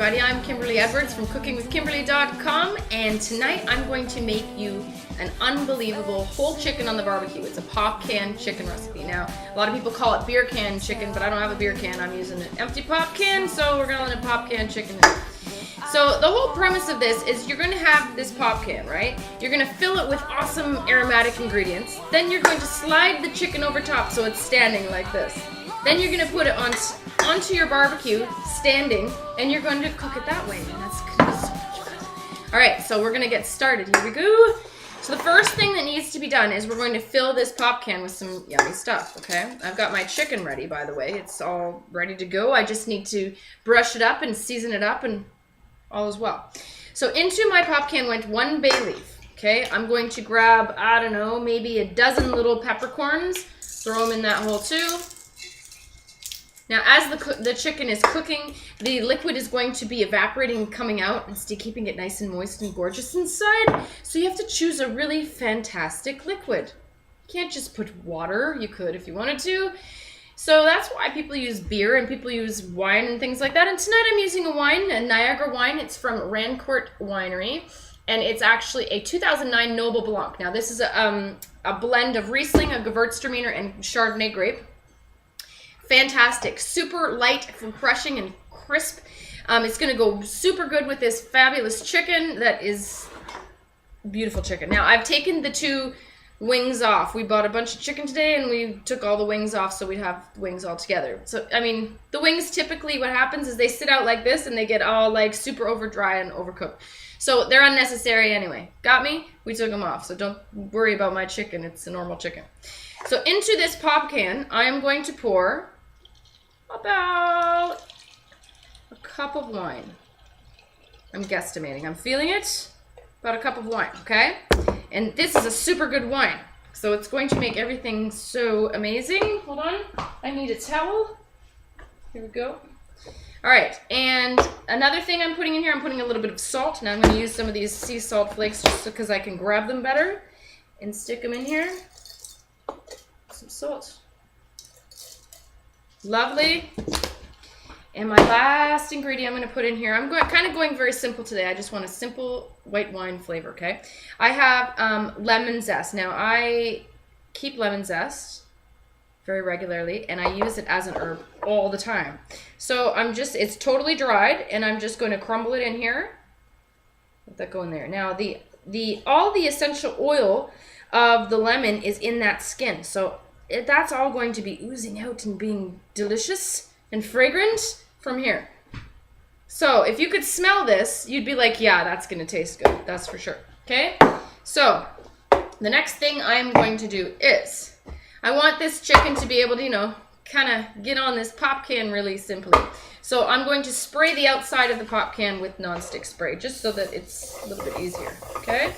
everybody. I'm Kimberly Edwards from cookingwithkimberly.com, and tonight I'm going to make you an unbelievable whole chicken on the barbecue. It's a pop can chicken recipe. Now, a lot of people call it beer can chicken, but I don't have a beer can. I'm using an empty pop can, so we're going to pop can chicken. So the whole premise of this is you're going to have this pop can, right? You're going to fill it with awesome aromatic ingredients. Then you're going to slide the chicken over top so it's standing like this. Then you're going to put it onto your barbecue, standing, and you're going to cook it that way. And that's going to be so much fun. All right, so we're going to get started. Here we go. So the first thing that needs to be done is we're going to fill this pop can with some yummy stuff, okay? I've got my chicken ready, by the way. It's all ready to go. I just need to brush it up and season it up, and all is well. So into my pop can went 1 bay leaf, okay? I'm going to grab, I don't know, maybe a dozen little peppercorns, throw them in that hole too. Now, as the chicken is cooking, the liquid is going to be evaporating and coming out and keeping it nice and moist and gorgeous inside. So you have to choose a really fantastic liquid. You can't just put water. You could if you wanted to. So that's why people use beer and people use wine and things like that. And tonight I'm using a wine, a Niagara wine. It's from Rancourt Winery, and it's actually a 2009 Noble Blanc. Now, this is a blend of Riesling, a Gewürztraminer, and Chardonnay grape. Fantastic, super light, refreshing, and crisp. It's going to go super good with this fabulous chicken that is beautiful chicken. Now, I've taken the 2 wings off. We bought a bunch of chicken today, and we took all the wings off so we'd have wings all together. So, I mean, the wings typically, what happens is they sit out like this, and they get all like super over dry and overcooked. So they're unnecessary anyway. Got me? We took them off, so don't worry about my chicken. It's a normal chicken. So into this pop can, I am going to pour about a cup of wine. I'm guesstimating. I'm feeling it. About a cup of wine, okay? And this is a super good wine, so it's going to make everything so amazing. Hold on. I need a towel. Here we go. All right, and another thing I'm putting in here, I'm putting a little bit of salt. Now I'm going to use some of these sea salt flakes just because I can grab them better and stick them in here. Some salt. Lovely. And my last ingredient I'm going to put in here, I'm kind of going very simple today. I just want a simple white wine flavor, okay? I have lemon zest. Now, I keep lemon zest very regularly, and I use it as an herb all the time. So it's totally dried, and I'm just going to crumble it in here. Let that go in there. Now, all the essential oil of the lemon is in that skin, so that's all going to be oozing out and being delicious and fragrant from here. So if you could smell this, you'd be like, yeah, that's going to taste good. That's for sure. Okay? So the next thing I'm going to do is I want this chicken to be able to, kind of get on this pop can really simply. So I'm going to spray the outside of the pop can with nonstick spray just so that it's a little bit easier. Okay?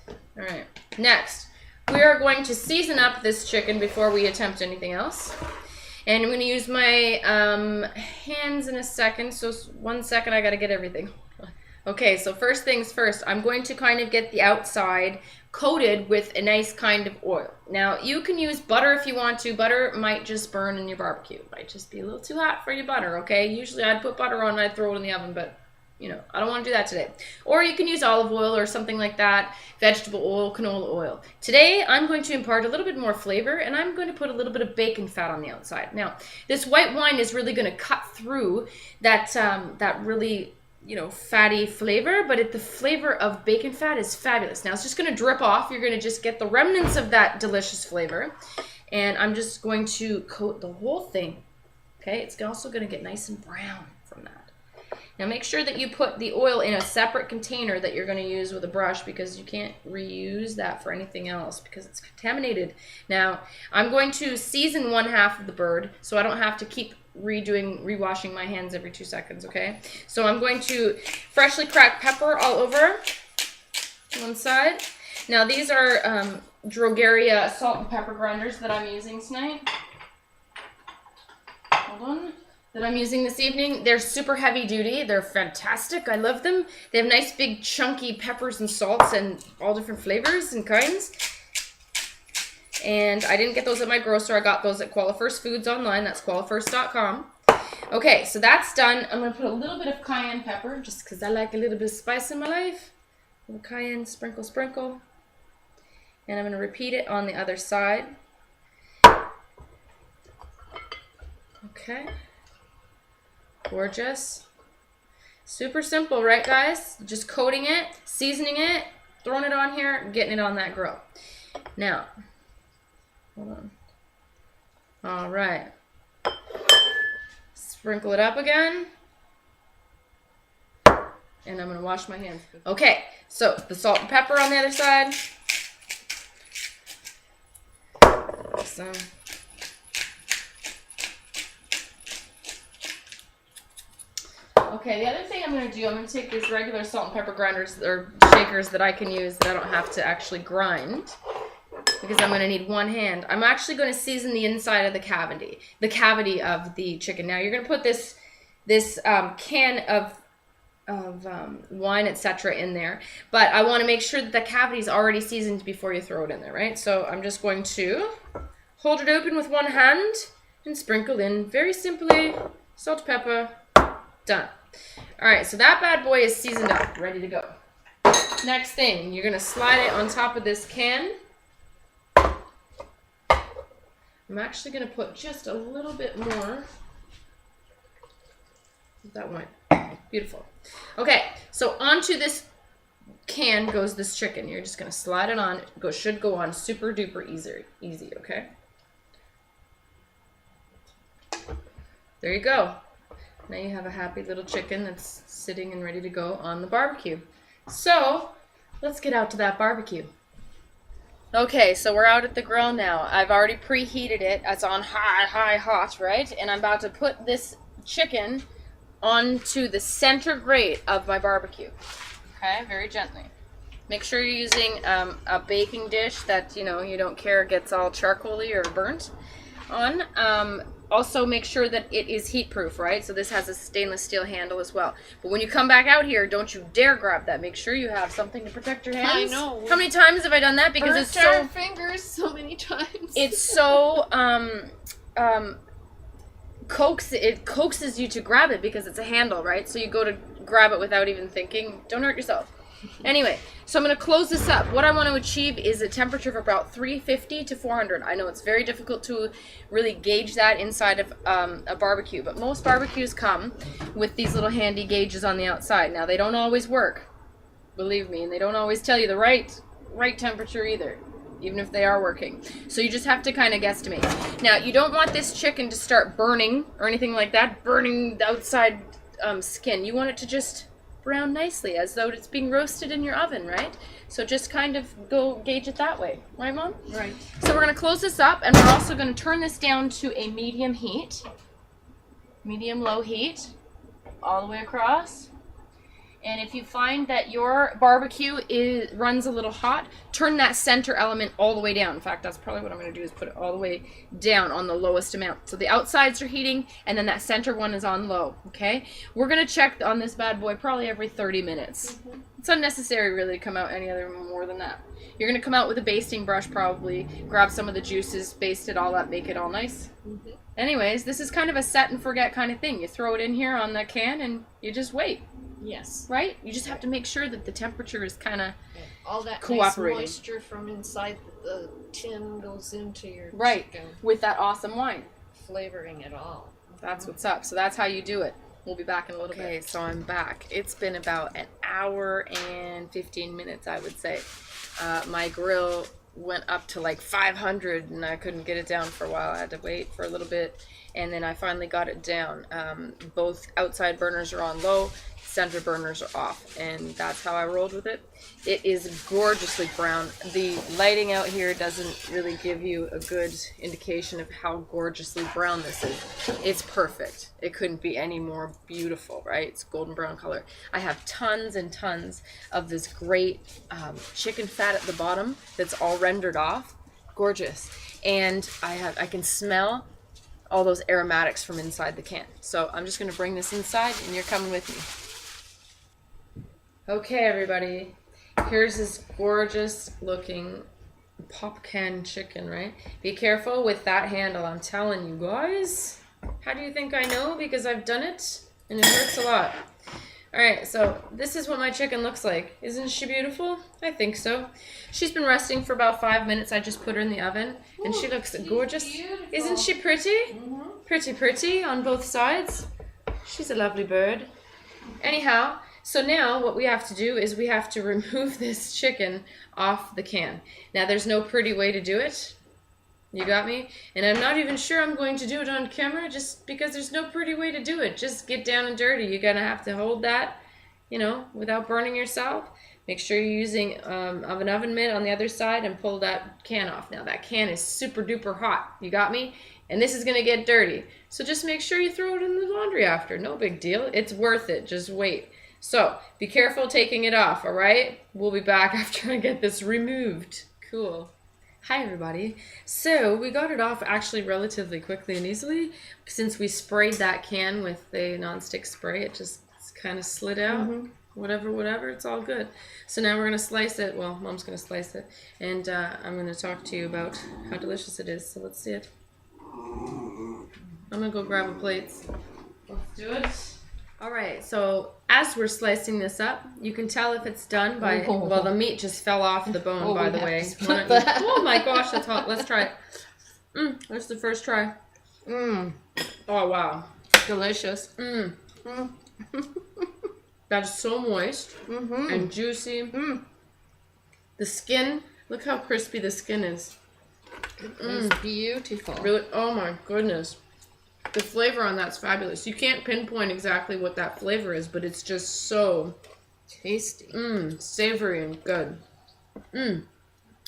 All right. Next, we are going to season up this chicken before we attempt anything else. And I'm going to use my hands in a second. So 1 second, I got to get everything. Okay, so first things first, I'm going to kind of get the outside coated with a nice kind of oil. Now, you can use butter if you want to. Butter might just burn in your barbecue. It might just be a little too hot for your butter, okay? Usually I'd put butter on and I'd throw it in the oven, but I don't want to do that today. Or you can use olive oil or something like that, vegetable oil, canola oil. Today, I'm going to impart a little bit more flavor, and I'm going to put a little bit of bacon fat on the outside. Now, this white wine is really going to cut through that really, fatty flavor, but the flavor of bacon fat is fabulous. Now, it's just going to drip off. You're going to just get the remnants of that delicious flavor, and I'm just going to coat the whole thing, okay? It's also going to get nice and brown from that. Now make sure that you put the oil in a separate container that you're going to use with a brush, because you can't reuse that for anything else because it's contaminated. Now I'm going to season 1/2 of the bird so I don't have to keep rewashing my hands every 2 seconds, okay? So I'm going to freshly cracked pepper all over one side. Now these are Drogeria salt and pepper grinders that I'm using tonight. Hold on. That I'm using this evening. They're super heavy duty. They're fantastic. I love them. They have nice big chunky peppers and salts and all different flavors and kinds. And I didn't get those at my grocer. I got those at Qualifirst Foods online. That's qualifirst.com. Okay, so that's done. I'm going to put a little bit of cayenne pepper just because I like a little bit of spice in my life. A little cayenne, sprinkle, sprinkle. And I'm going to repeat it on the other side. Okay. Gorgeous. Super simple, right, guys? Just coating it, seasoning it, throwing it on here, getting it on that grill. Now, hold on. All right. Sprinkle it up again. And I'm going to wash my hands. Okay, so the salt and pepper on the other side. Awesome. Okay, the other thing I'm going to do, I'm going to take these regular salt and pepper grinders or shakers that I can use that I don't have to actually grind, because I'm going to need one hand. I'm actually going to season the inside of the cavity of the chicken. Now you're going to put this can of wine, etc. in there, but I want to make sure that the cavity is already seasoned before you throw it in there, right? So I'm just going to hold it open with one hand and sprinkle in very simply salt, pepper. Done. All right, so that bad boy is seasoned up, ready to go. Next thing, you're gonna slide it on top of this can. I'm actually gonna put just a little bit more. That went beautiful. Okay, so onto this can goes this chicken. You're just gonna slide it on. It should go on super duper easy. Okay. There you go. Now you have a happy little chicken that's sitting and ready to go on the barbecue. So let's get out to that barbecue. Okay, so we're out at the grill now. I've already preheated it. It's on high hot, right? And I'm about to put this chicken onto the center grate of my barbecue. Okay, very gently. Make sure you're using a baking dish that, you don't care gets all charcoaly or burnt on. Also make sure that it is heat proof, right? So this has a stainless steel handle as well. But when you come back out here, don't you dare grab that. Make sure you have something to protect your hands. I know. How many times have I done that? Because it's so fingers so many times. It's so it coaxes you to grab it because it's a handle, right? So you go to grab it without even thinking. Don't hurt yourself. Anyway, so I'm going to close this up. What I want to achieve is a temperature of about 350 to 400. I know it's very difficult to really gauge that inside of a barbecue, but most barbecues come with these little handy gauges on the outside. Now, they don't always work, believe me, and they don't always tell you the right temperature either, even if they are working. So you just have to kind of guesstimate. Now, you don't want this chicken to start burning or anything like that, burning the outside skin. You want it to just brown nicely, as though it's being roasted in your oven, right? So just kind of go gauge it that way. Right, Mom? Right. So we're going to close this up, and we're also going to turn this down to a medium heat. Medium-low heat. All the way across. And if you find that your barbecue runs a little hot, turn that center element all the way down. In fact, that's probably what I'm going to do, is put it all the way down on the lowest amount. So the outsides are heating, and then that center one is on low, okay? We're going to check on this bad boy probably every 30 minutes. Mm-hmm. It's unnecessary really to come out any other more than that. You're going to come out with a basting brush probably, grab some of the juices, baste it all up, make it all nice. Mm-hmm. Anyways, this is kind of a set and forget kind of thing. You throw it in here on the can, and you just wait. Yes. Right? You just have to make sure that the temperature is kind of all that cooperating. Nice moisture from inside the tin goes into your chicken. With that awesome wine. Flavoring it all. That's what's up. So that's how you do it. We'll be back in a little bit. Okay, so I'm back. It's been about an hour and 15 minutes, I would say. My grill went up to like 500 and I couldn't get it down for a while. I had to wait for a little bit, and then I finally got it down. Both outside burners are on low, center burners are off, and that's how I rolled with it. It is gorgeously brown. The lighting out here doesn't really give you a good indication of how gorgeously brown this is. It's perfect. It couldn't be any more beautiful, right? It's golden brown color. I have tons and tons of this great chicken fat at the bottom that's all rendered off. Gorgeous. And I can smell all those aromatics from inside the can. So I'm just going to bring this inside, and you're coming with me. Okay, everybody, here's this gorgeous looking pop can chicken, right? Be careful with that handle, I'm telling you guys. How do you think I know? Because I've done it, and it hurts a lot. All right, so this is what my chicken looks like. Isn't she beautiful? I think so. She's been resting for about 5 minutes. I just put her in the oven, and she looks gorgeous. Beautiful. Isn't she pretty? Pretty on both sides. She's a lovely bird. Anyhow, so now what we have to do is we have to remove this chicken off the can. Now, there's no pretty way to do it. You got me? And I'm not even sure I'm going to do it on camera just because there's no pretty way to do it. Just get down and dirty. You're going to have to hold that, without burning yourself. Make sure you're using an oven mitt on the other side and pull that can off. Now, that can is super duper hot. You got me? And this is going to get dirty. So just make sure you throw it in the laundry after. No big deal. It's worth it. Just wait. So be careful taking it off, all right? We'll be back after I get this removed. Cool. Hi everybody. So we got it off actually relatively quickly and easily. Since we sprayed that can with the nonstick spray, it just kind of slid out. Whatever, it's all good. So now we're going to slice it. Well, Mom's going to slice it. And I'm going to talk to you about how delicious it is. So let's see it. I'm going to go grab a plate. Let's do it. All right, so as we're slicing this up, you can tell if it's done by, well, the meat just fell off the bone, by the way. Oh my gosh, that's hot. Let's try it. That's the first try. Oh, wow. Delicious. That's so moist and juicy. The skin, look how crispy the skin is. It's beautiful. Really, oh my goodness. The flavor on that's fabulous. You can't pinpoint exactly what that flavor is, but it's just so tasty. Savory and good.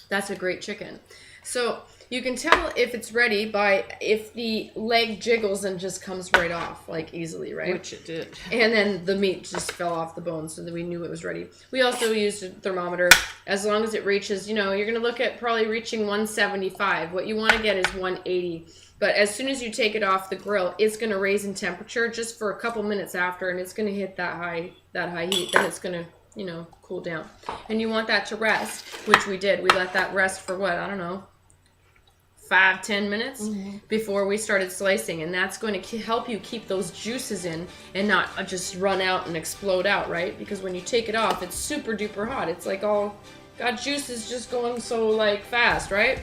That's a great chicken. So you can tell if it's ready by if the leg jiggles and just comes right off, like easily, right? Which it did. And then the meat just fell off the bone so that we knew it was ready. We also used a thermometer. As long as it reaches, you're going to look at probably reaching 175. What you want to get is 180. But as soon as you take it off the grill, it's going to raise in temperature just for a couple minutes after, and it's going to hit that high heat. Then it's going to, cool down. And you want that to rest, which we did. We let that rest for what? I don't know, 5-10 minutes before we started slicing. And that's going to help you keep those juices in and not just run out and explode out, right? Because when you take it off, it's super duper hot. It's like all got juices just going so like fast, right?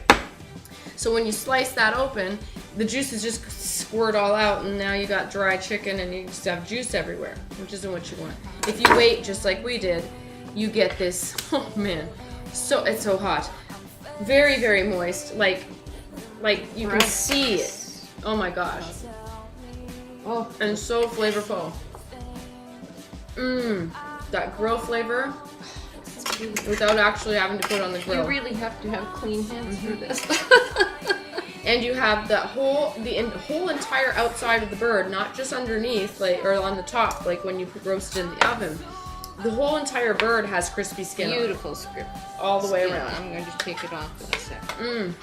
So when you slice that open, the juices just squirt all out, and now you got dry chicken and you just have juice everywhere, which isn't what you want. If you wait just like we did, you get this, oh man, so it's so hot. Very, very moist, like you can see it. Oh my gosh. Oh, and so flavorful. That grill flavor without actually having to put it on the grill. You really have to have clean hands for this. And you have the whole entire outside of the bird, not just underneath, or on the top, like when you roast it in the oven. The whole entire bird has crispy skin. Beautiful script. All the way around. I'm going to take it off in a second.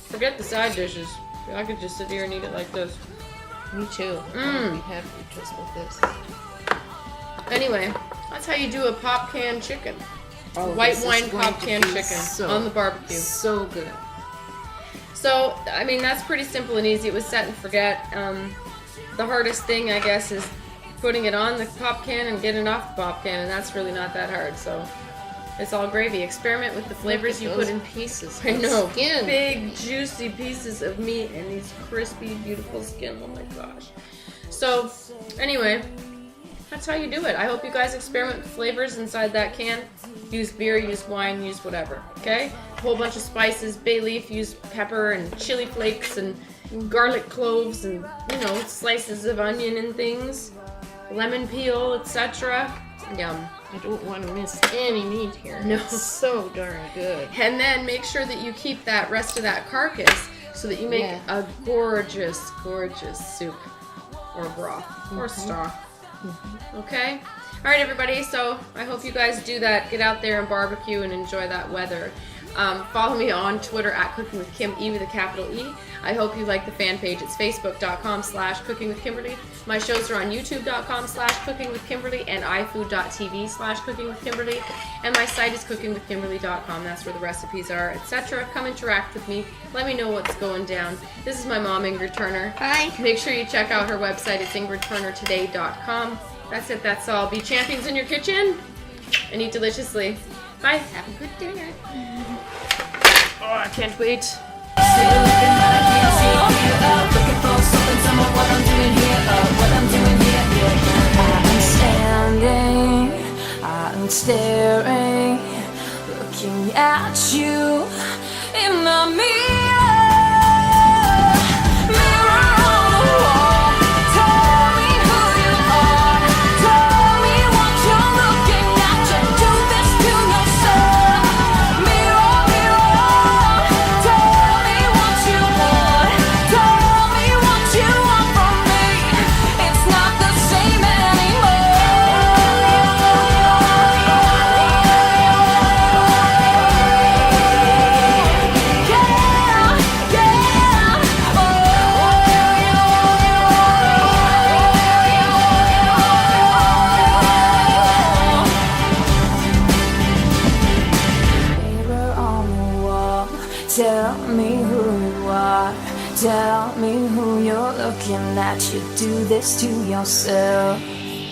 Forget the side dishes. I could just sit here and eat it like this. Me too. We have just with this. Anyway, that's how you do a pop can chicken. White wine pop can chicken on the barbecue. So good. So, I mean, that's pretty simple and easy. It was set and forget. The hardest thing, I guess, is putting it on the pop can and getting it off the pop can, and that's really not that hard. So, it's all gravy. Experiment with the flavors you put in pieces. I know. Skin. Big, juicy pieces of meat and these crispy, beautiful skin. Oh my gosh. So, anyway, that's how you do it. I hope you guys experiment with flavors inside that can. Use beer, use wine, use whatever, okay? A whole bunch of spices, bay leaf, use pepper and chili flakes and garlic cloves and, slices of onion and things, lemon peel, etc. Yum. I don't want to miss any meat here. No. It's so darn good. And then make sure that you keep that rest of that carcass so that you make a gorgeous, gorgeous soup or broth or stock. Okay? All right, everybody. So I hope you guys do that. Get out there and barbecue and enjoy that weather. Follow me on Twitter at Cooking with Kim, E with a capital E. I hope you like the fan page. It's facebook.com/Cooking with Kimberly. My shows are on youtube.com/Cooking with Kimberly and ifood.tv/Cooking with Kimberly. And my site is cookingwithkimberly.com. That's where the recipes are, etc. Come interact with me. Let me know what's going down. This is my mom, Ingrid Turner. Hi. Make sure you check out her website. It's ingridturnertoday.com. That's it. That's all. Be champions in your kitchen and eat deliciously. Bye. Have a good dinner. Oh, I can't wait. I'm standing, I'm staring, looking at you in the mirror. Mirror on the wall, tell me who you are, tell me what you're looking at, you do this to yourself. Mirror, mirror, tell me what you want, tell me what you want from me. It's not the same anymore. Mirror on the wall, tell me who you are, tell me who you're looking at, you do this to yourself.